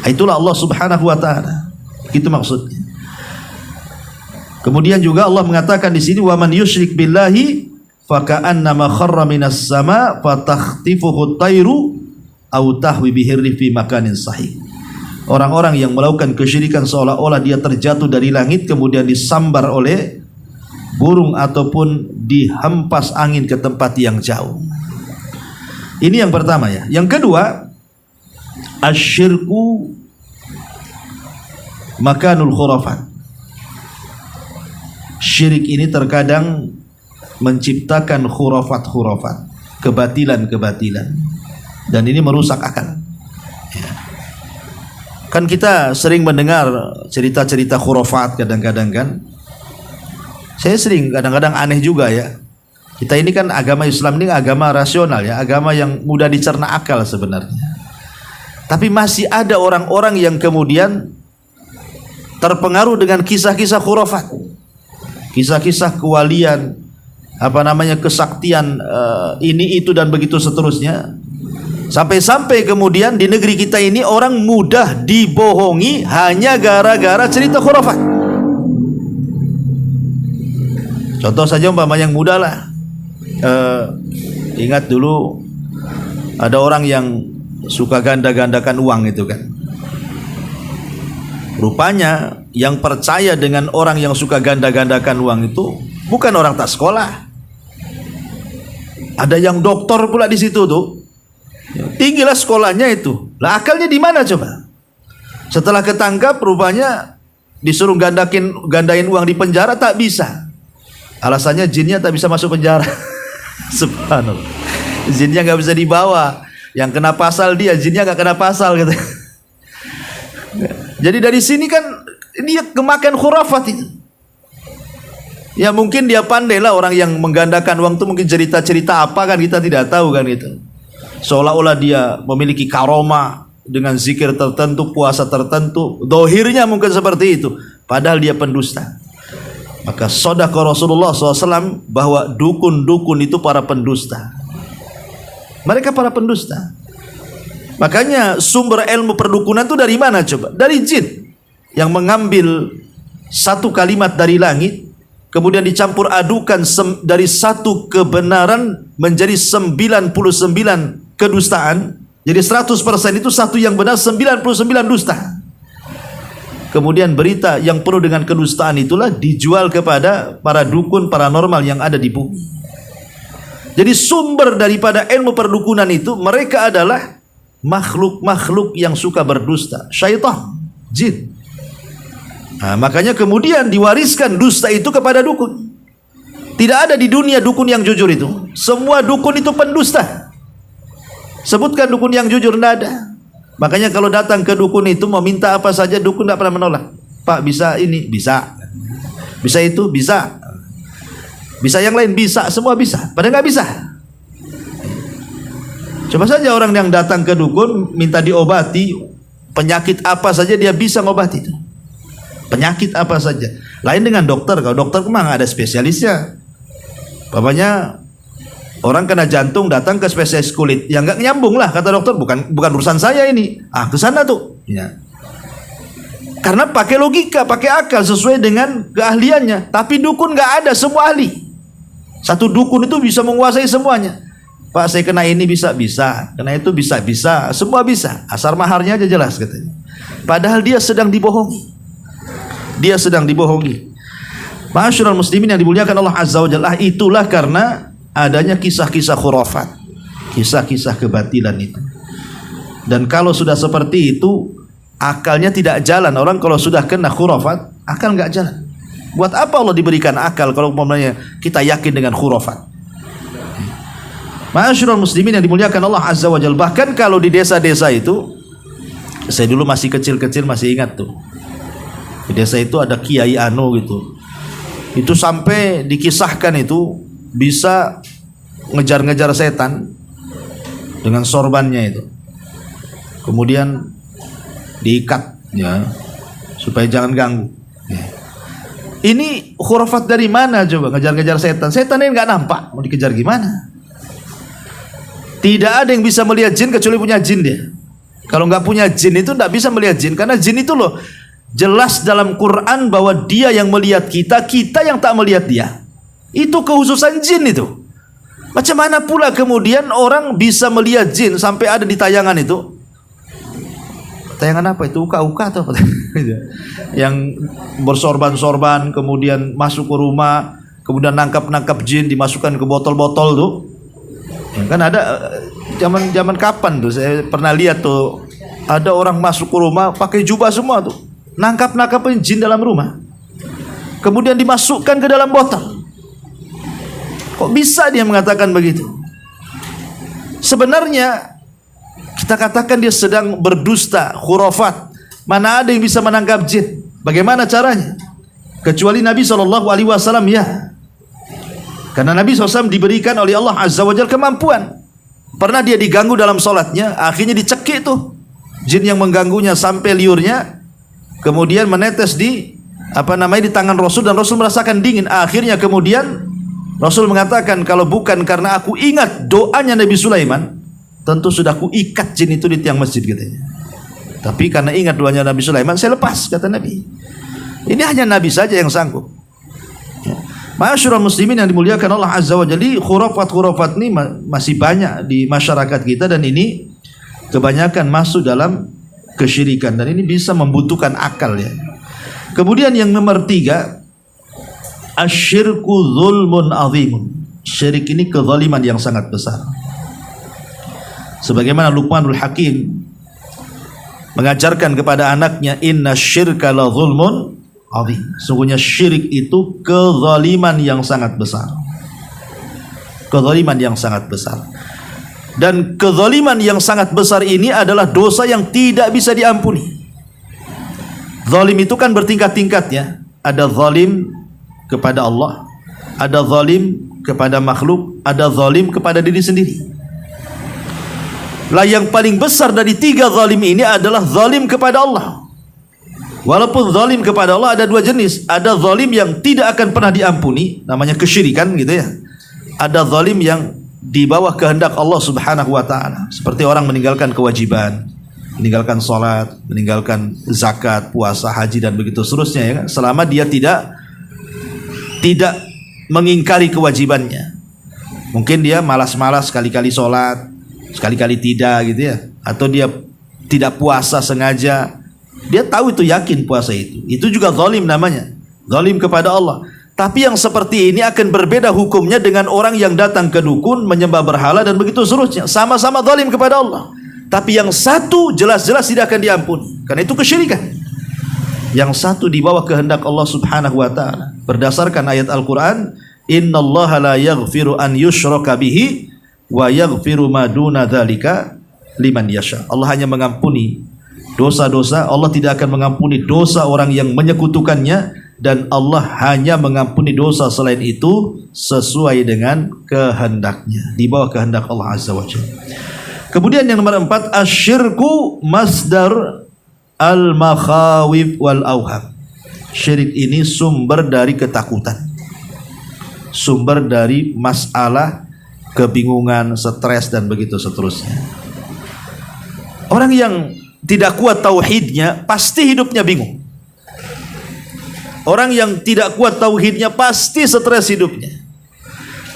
Itulah Allah Subhanahu wa taala. Itu maksudnya. Kemudian juga Allah mengatakan di sini, wa man yusyrik billahi faka'annama kharra minas sama fatakhtifuhu at-tayru aw tahwi bihi fi makanin sahih. Orang-orang yang melakukan kesyirikan seolah-olah dia terjatuh dari langit kemudian disambar oleh burung ataupun dihempas angin ke tempat yang jauh. Ini yang pertama ya. Yang kedua, asyirku makanul khurafat. Syirik ini terkadang menciptakan khurafat-khurafat, kebatilan-kebatilan, dan ini merusak akal. Kan kita sering mendengar cerita-cerita khurafat kadang-kadang kan. Saya sering kadang-kadang aneh juga ya. Kita ini kan agama Islam ini agama rasional ya, agama yang mudah dicerna akal sebenarnya. Tapi masih ada orang-orang yang kemudian terpengaruh dengan kisah-kisah khurafat. Kisah-kisah kewalian, kesaktian, ini itu dan begitu seterusnya. Sampai-sampai kemudian di negeri kita ini orang mudah dibohongi hanya gara-gara cerita khurafat. Contoh saja yang mudah lah. Ingat dulu ada orang yang suka ganda-gandakan uang itu kan. Rupanya yang percaya dengan orang yang suka ganda-gandakan uang itu bukan orang tak sekolah. Ada yang doktor pula di situ tuh. Tinggilah sekolahnya itu. Lah akalnya di mana coba? Setelah ketangkap rupanya disuruh gandain uang di penjara tak bisa. Alasannya jinnya tak bisa masuk penjara. Subhanallah. Jinnya nggak bisa dibawa. Yang kena pasal dia, jinnya nggak kena pasal gitu. Jadi dari sini kan dia kemakan khurafat itu. Ya mungkin dia pandai lah orang yang menggandakan uang itu, mungkin cerita-cerita apa kan kita tidak tahu kan itu. Seolah-olah dia memiliki karomah dengan zikir tertentu, puasa tertentu. Dohirnya mungkin seperti itu. Padahal dia pendusta. Maka shadaqah Rasulullah SAW bahwa dukun-dukun itu para pendusta. Mereka para pendusta. Makanya sumber ilmu perdukunan itu dari mana coba? Dari jin yang mengambil satu kalimat dari langit, kemudian dicampur adukan dari satu kebenaran menjadi 99 kedustaan. Jadi 100% itu satu yang benar, 99 dusta. Kemudian berita yang penuh dengan kedustaan itulah dijual kepada para dukun paranormal yang ada di bumi. Jadi sumber daripada ilmu perdukunan itu mereka adalah makhluk-makhluk yang suka berdusta, syaitan, jin. Nah, makanya kemudian diwariskan dusta itu kepada dukun. Tidak ada di dunia dukun yang jujur itu. Semua dukun itu pendusta. Sebutkan dukun yang jujur, tidak ada. Makanya kalau datang ke dukun itu mau minta apa saja, dukun tidak pernah menolak. Pak bisa ini, bisa. Bisa itu, bisa. Bisa yang lain? Bisa, semua bisa. Padahal nggak bisa. Coba saja orang yang datang ke dukun minta diobati, penyakit apa saja dia bisa ngobati itu. Penyakit apa saja. Lain dengan dokter. Kalau dokter memang ada spesialisnya. Bapaknya orang kena jantung datang ke spesialis kulit, yang nggak nyambung lah kata dokter, bukan urusan saya ini. Ke sana tuh. Ya. Karena pakai logika, pakai akal sesuai dengan keahliannya. Tapi dukun nggak ada, semua ahli. Satu dukun itu bisa menguasai semuanya. Pak, saya kena ini bisa, kena itu bisa, semua bisa. Asal maharnya aja jelas katanya. Padahal dia sedang dibohongi. Ma'asyiral muslimin yang dimuliakan Allah Azza wa Jalla, itulah karena adanya kisah-kisah khurafat, kisah-kisah kebatilan itu. Dan kalau sudah seperti itu, akalnya tidak jalan. Orang kalau sudah kena khurafat, akal nggak jalan. Buat apa Allah diberikan akal kalau umpamanya kita yakin dengan khurafat? Ma'asyiral muslimin yang dimuliakan Allah Azza wa Jalla, bahkan kalau di desa-desa itu, saya dulu masih kecil-kecil masih ingat tuh. Di desa itu ada kiai gitu. Itu sampai dikisahkan itu bisa ngejar-ngejar setan dengan sorbannya itu. Kemudian diikat ya supaya jangan ganggu. Ya. Ini khurafat dari mana coba ngejar-ngejar setan? Setan ini nggak nampak, mau dikejar gimana? Tidak ada yang bisa melihat jin kecuali punya jin dia. Kalau nggak punya jin itu nggak bisa melihat jin, karena jin itu loh jelas dalam Quran bahwa dia yang melihat kita, kita yang tak melihat dia. Itu kekhususan jin itu. Macam mana pula kemudian orang bisa melihat jin sampai ada di tayangan itu? Tayangan apa itu? Uka-uka atau apa? Yang bersorban-sorban kemudian masuk ke rumah, kemudian nangkap jin dimasukkan ke botol-botol tuh. Ya, kan ada zaman kapan tuh saya pernah lihat tuh ada orang masuk ke rumah pakai jubah semua tuh. Nangkap-nangkapin jin dalam rumah. Kemudian dimasukkan ke dalam botol. Kok bisa dia mengatakan begitu? Sebenarnya kita katakan dia sedang berdusta, khurafat. Mana ada yang bisa menangkap jin? Bagaimana caranya? Kecuali Nabi SAW ya. Karena Nabi SAW diberikan oleh Allah Azza wa Jalla kemampuan. Pernah dia diganggu dalam sholatnya, akhirnya dicekik tuh jin yang mengganggunya sampai liurnya, kemudian menetes di di tangan Rasul, dan Rasul merasakan dingin. Akhirnya kemudian Rasul mengatakan, kalau bukan karena aku ingat doanya Nabi Sulaiman, tentu sudah aku ikat jin itu di tiang masjid katanya. Tapi karena ingat doanya Nabi Sulaiman, saya lepas, kata Nabi. Ini hanya Nabi saja yang sanggup. Ma'asyiral muslimin yang dimuliakan Allah Azza wa Jalla, khurafat ini masih banyak di masyarakat kita, dan ini kebanyakan masuk dalam kesyirikan, dan ini bisa membutuhkan akal ya. Kemudian yang nomor 3, asyirku zulmun azimun. Syirik ini kezaliman yang sangat besar. Sebagaimana Luqmanul Hakim mengajarkan kepada anaknya, inna syirka la zulmun azim. Sungguhnya syirik itu kezaliman yang sangat besar. Kezaliman yang sangat besar. Dan kezaliman yang sangat besar ini adalah dosa yang tidak bisa diampuni. Zalim itu kan bertingkat-tingkatnya. Ada zalim kepada Allah, ada zalim kepada makhluk, ada zalim kepada diri sendiri. Lah yang paling besar dari 3 zalim ini adalah zalim kepada Allah. Walaupun zalim kepada Allah ada 2 jenis. Ada zalim yang tidak akan pernah diampuni, namanya kesyirikan gitu ya. Ada zalim yang di bawah kehendak Allah Subhanahu wa taala, seperti orang meninggalkan kewajiban, meninggalkan salat, meninggalkan zakat, puasa, haji dan begitu seterusnya ya kan? Selama dia tidak mengingkari kewajibannya. Mungkin dia malas-malas sekali-kali salat, sekali-kali tidak gitu ya, atau dia tidak puasa sengaja. Dia tahu itu, yakin puasa itu juga zalim namanya, zalim kepada Allah. Tapi yang seperti ini akan berbeda hukumnya dengan orang yang datang ke dukun, menyembah berhala dan begitu seterusnya. Sama-sama zalim kepada Allah, tapi yang satu jelas-jelas tidak akan diampuni, karena itu kesyirikan. Yang satu di bawah kehendak Allah Subhanahu wa taala. Berdasarkan ayat Al-Qur'an, innallaha la yaghfiru an yushraka bihi wa yaghfiru ma duna dzalika liman yasha. Allah hanya mengampuni dosa-dosa, Allah tidak akan mengampuni dosa orang yang menyekutukannya, dan Allah hanya mengampuni dosa selain itu sesuai dengan kehendaknya, di bawah kehendak Allah Azza wa Jalla. Kemudian yang nomor 4, asyirku masdar al-makhawif wal auham. Syirik ini sumber dari ketakutan, sumber dari masalah, kebingungan, stres, dan begitu seterusnya. Orang yang tidak kuat tauhidnya pasti hidupnya bingung. Orang yang tidak kuat tauhidnya pasti stres hidupnya.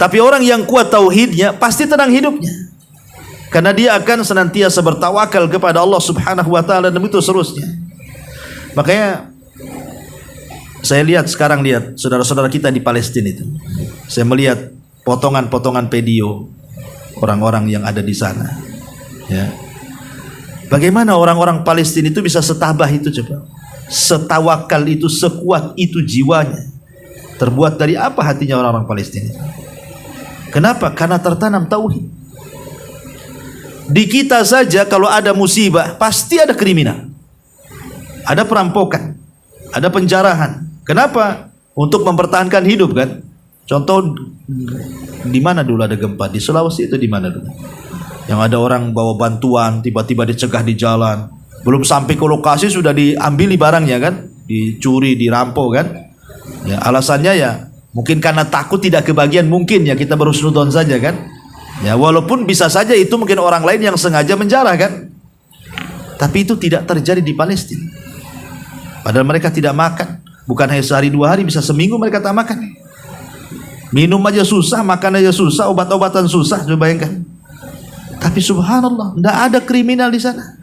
Tapi orang yang kuat tauhidnya pasti tenang hidupnya, karena dia akan senantiasa bertawakal kepada Allah Subhanahu wa taala dan begitu seterusnya. Makanya saya lihat sekarang, lihat saudara-saudara kita di Palestina itu. Saya melihat potongan-potongan video orang-orang yang ada di sana. Ya. Bagaimana orang-orang Palestina itu bisa setabah itu coba? Setawakal itu, sekuat itu jiwanya. Terbuat dari apa hatinya orang-orang Palestina? Kenapa? Karena tertanam tauhid. Di kita saja kalau ada musibah pasti ada kriminal, ada perampokan, ada penjarahan. Kenapa? Untuk mempertahankan hidup kan. Contoh, di mana dulu ada gempa? Di Sulawesi itu di mana dulu? Yang ada orang bawa bantuan, tiba-tiba dicegah di jalan. Belum sampai ke lokasi sudah diambil barangnya kan, dicuri, dirampok kan. Ya, alasannya ya mungkin karena takut tidak kebagian, mungkin ya, kita berhusnudzon saja kan. Ya, walaupun bisa saja itu mungkin orang lain yang sengaja menjarah kan. Tapi itu tidak terjadi di Palestina. Padahal mereka tidak makan. Bukan hanya sehari dua hari, bisa seminggu mereka tak makan. Minum aja susah, makan aja susah, obat-obatan susah, coba bayangkan. Tapi subhanallah, tidak ada kriminal di sana.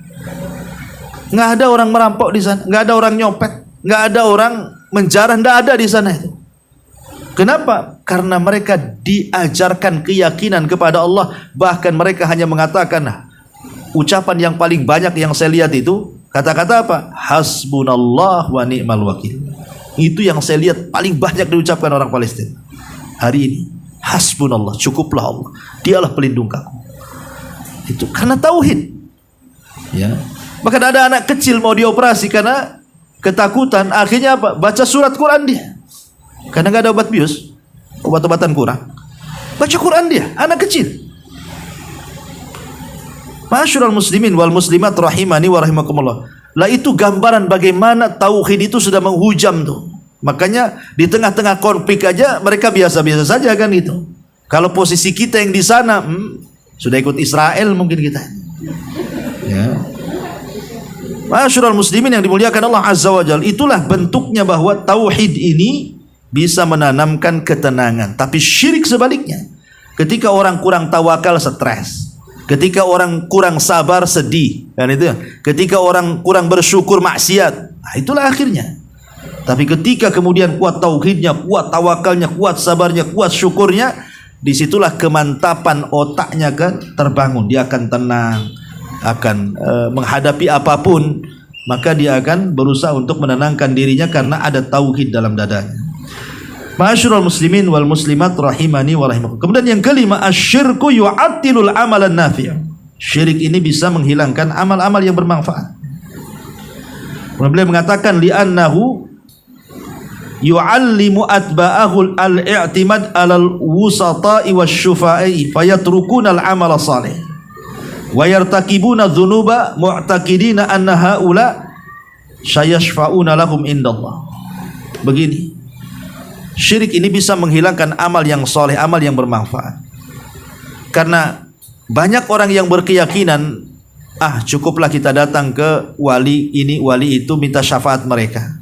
Nggak ada orang merampok di sana, nggak ada orang nyopet, nggak ada orang menjarah, nggak ada di sana itu. Kenapa? Karena mereka diajarkan keyakinan kepada Allah. Bahkan mereka hanya mengatakan, ucapan yang paling banyak yang saya lihat itu kata-kata apa? Hasbunallah wa ni'mal wakil. Itu yang saya lihat paling banyak diucapkan orang Palestina hari ini. Hasbunallah, cukuplah Allah, dialah pelindung kamu. Itu karena tauhid. Ya. Bahkan ada anak kecil mau dioperasi karena ketakutan, akhirnya apa? Baca surat Quran dia. Karena nggak ada obat bius, obat-obatan kurang. Baca Quran dia, anak kecil. Ma'asyiral muslimin wal muslimat rahimani wa rahimakumullah. Lah itu gambaran bagaimana tauhid itu sudah menghujam tuh. Makanya di tengah-tengah konflik aja mereka biasa-biasa saja kan itu. Kalau posisi kita yang di sana, sudah ikut Israel mungkin kita. Ya. Ma'asyiral muslimin yang dimuliakan Allah Azza wa Jalla, itulah bentuknya bahwa tauhid ini bisa menanamkan ketenangan. Tapi syirik sebaliknya. Ketika orang kurang tawakal, stres. Ketika orang kurang sabar, sedih, kan itu. Ketika orang kurang bersyukur, maksiat. Nah, itulah akhirnya. Tapi ketika kemudian kuat tauhidnya, kuat tawakalnya, kuat sabarnya, kuat syukurnya, disitulah kemantapan otaknya kan terbangun. Dia akan tenang, akan menghadapi apapun, maka dia akan berusaha untuk menenangkan dirinya karena ada tauhid dalam dadanya. Ma'asyiral muslimin wal muslimat rahimani wa rahimakum. Kemudian yang kelima, asyirku yu'attilul amalan nafi'. Syirik ini bisa menghilangkan amal-amal yang bermanfaat. Beliau mengatakan li'annahu yu'allimu atba'ahu al-i'timad 'alal wusata'i wasyufa'i fayatrukuna al-amala salih wa yartakibuna dzunuba mu'taqidina anna haula sayashfa'una lahum indallah. Begini, syirik ini bisa menghilangkan amal yang soleh, amal yang bermanfaat. Karena banyak orang yang berkeyakinan, cukuplah kita datang ke wali ini, wali itu, minta syafaat mereka.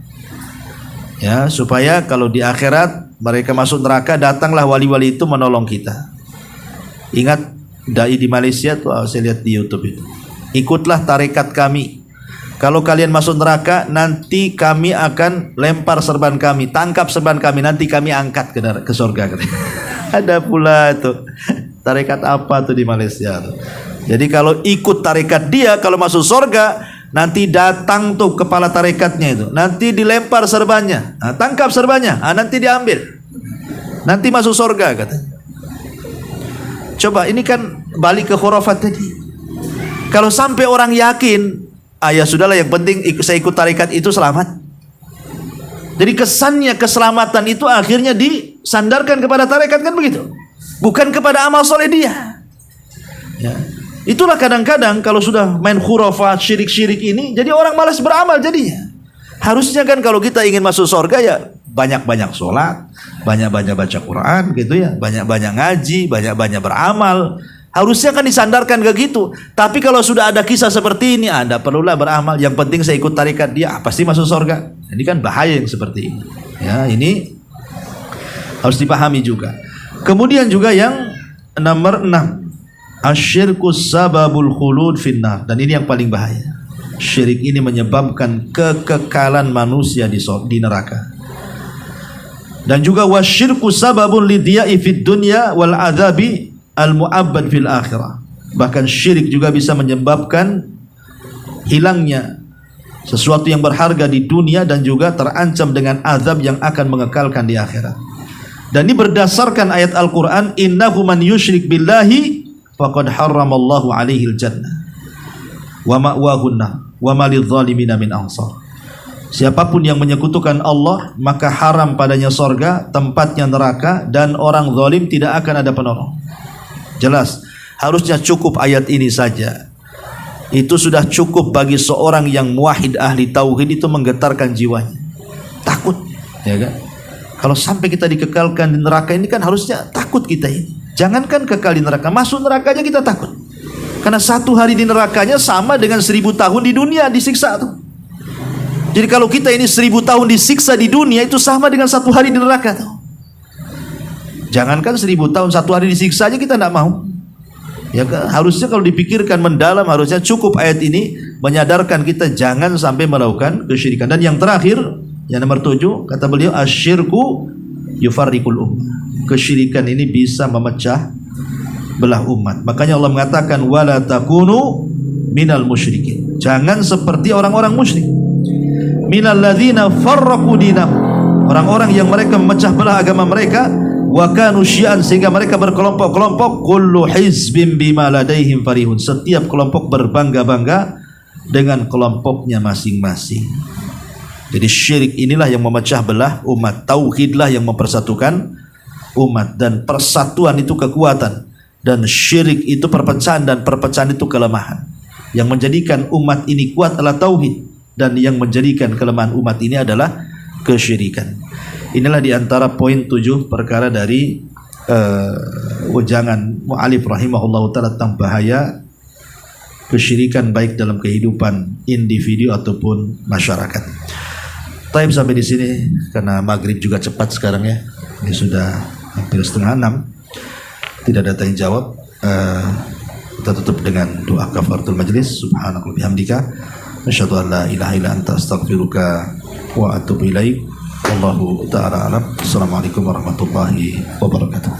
Ya, supaya kalau di akhirat mereka masuk neraka, datanglah wali-wali itu menolong kita. Ingat dai di Malaysia tuh, saya lihat di YouTube itu. Ikutlah tarekat kami. Kalau kalian masuk neraka, nanti kami akan lempar serban kami, tangkap serban kami, nanti kami angkat ke surga. Ada pula itu tarekat apa tuh di Malaysia tuh. Jadi kalau ikut tarekat dia, kalau masuk surga, nanti datang tuh kepala tarekatnya itu, nanti dilempar serbannya, tangkap serbannya, nanti diambil, nanti masuk surga katanya. Coba ini kan balik ke khurafat tadi. Kalau sampai orang yakin, ya sudahlah, yang penting saya ikut tarekat itu selamat. Jadi kesannya keselamatan itu akhirnya disandarkan kepada tarekat, kan begitu? Bukan kepada amal soleh dia. Ya. Itulah kadang-kadang kalau sudah main khurafat, syirik-syirik ini, jadi orang malas beramal jadinya. Harusnya kan kalau kita ingin masuk surga ya banyak-banyak sholat, banyak-banyak baca Quran gitu ya, banyak-banyak ngaji, banyak-banyak beramal. Harusnya kan disandarkan ke gitu. Tapi kalau sudah ada kisah seperti ini, Anda perlulah beramal. Yang penting saya ikut tarikat dia, pasti masuk surga. Ini kan bahaya yang seperti ini. Ya, ini harus dipahami juga. Kemudian juga yang nomor 6, asyirku sababul khulud finnar. Dan ini yang paling bahaya. Syirik ini menyebabkan kekekalan manusia di neraka. Dan juga wasyirku sababun lidya'i fid dunya wal adzabi al-mu'abbad fil akhirah. Bahkan syirik juga bisa menyebabkan hilangnya sesuatu yang berharga di dunia dan juga terancam dengan azab yang akan mengekalkan di akhirat. Dan ini berdasarkan ayat Al-Quran, innahu man yushrik billahi faqad harramallahu alaihi al-jannah wa ma'wahun nar wa ma lidh-dhalimina min ansar. Siapapun yang menyekutukan Allah, maka haram padanya sorga, tempatnya neraka, dan orang zalim tidak akan ada penolong. Jelas, harusnya cukup ayat ini saja. Itu sudah cukup bagi seorang yang muwahhid ahli tauhid itu menggetarkan jiwanya. Takut, ya kan? Kalau sampai kita dikekalkan di neraka ini kan harusnya takut kita ini. Jangankan kekal di neraka, masuk neraka aja kita takut. Karena 1 hari di nerakanya sama dengan 1000 tahun di dunia disiksa tuh. Jadi kalau kita ini 1000 tahun disiksa di dunia itu sama dengan 1 hari di neraka tuh. Jangankan 1000 tahun, 1 hari disiksa aja kita tidak mau. Ya kan? Harusnya kalau dipikirkan mendalam, harusnya cukup ayat ini menyadarkan kita jangan sampai melakukan kesyirikan. Dan yang terakhir, yang nomor 7, kata beliau, asyirku yufarriqul ummah. Kesyirikan ini bisa memecah belah umat. Makanya Allah mengatakan wala takunu minal musyrikin. Jangan seperti orang-orang musyrik. Minal ladzina farraqu dinahum. Orang-orang yang mereka memecah belah agama mereka, wa kanu syi'an, sehingga mereka berkelompok-kelompok. Kullu hizbin bima ladaihim farihun. Setiap kelompok berbangga-bangga dengan kelompoknya masing-masing. Jadi syirik inilah yang memecah belah umat. Tauhidlah yang mempersatukan umat. Dan persatuan itu kekuatan. Dan syirik itu perpecahan, dan perpecahan itu kelemahan. Yang menjadikan umat ini kuat adalah tauhid, dan yang menjadikan kelemahan umat ini adalah kesyirikan. Inilah diantara poin 7 perkara dari ujangan mu'alif rahimahullah ta'ala tentang bahaya kesyirikan baik dalam kehidupan individu ataupun masyarakat. Time sampai di sini karena maghrib juga cepat sekarang ya. Ini sudah hampir 5:30. Tidak ada tanya jawab. Kita tutup dengan doa kafaratul majlis. Subhanallah bihamdika asyhadu an la ilaha illa anta astaghfiruka wa atubu ilaik. Wallahu ta'ala alam. Assalamualaikum warahmatullahi wabarakatuh.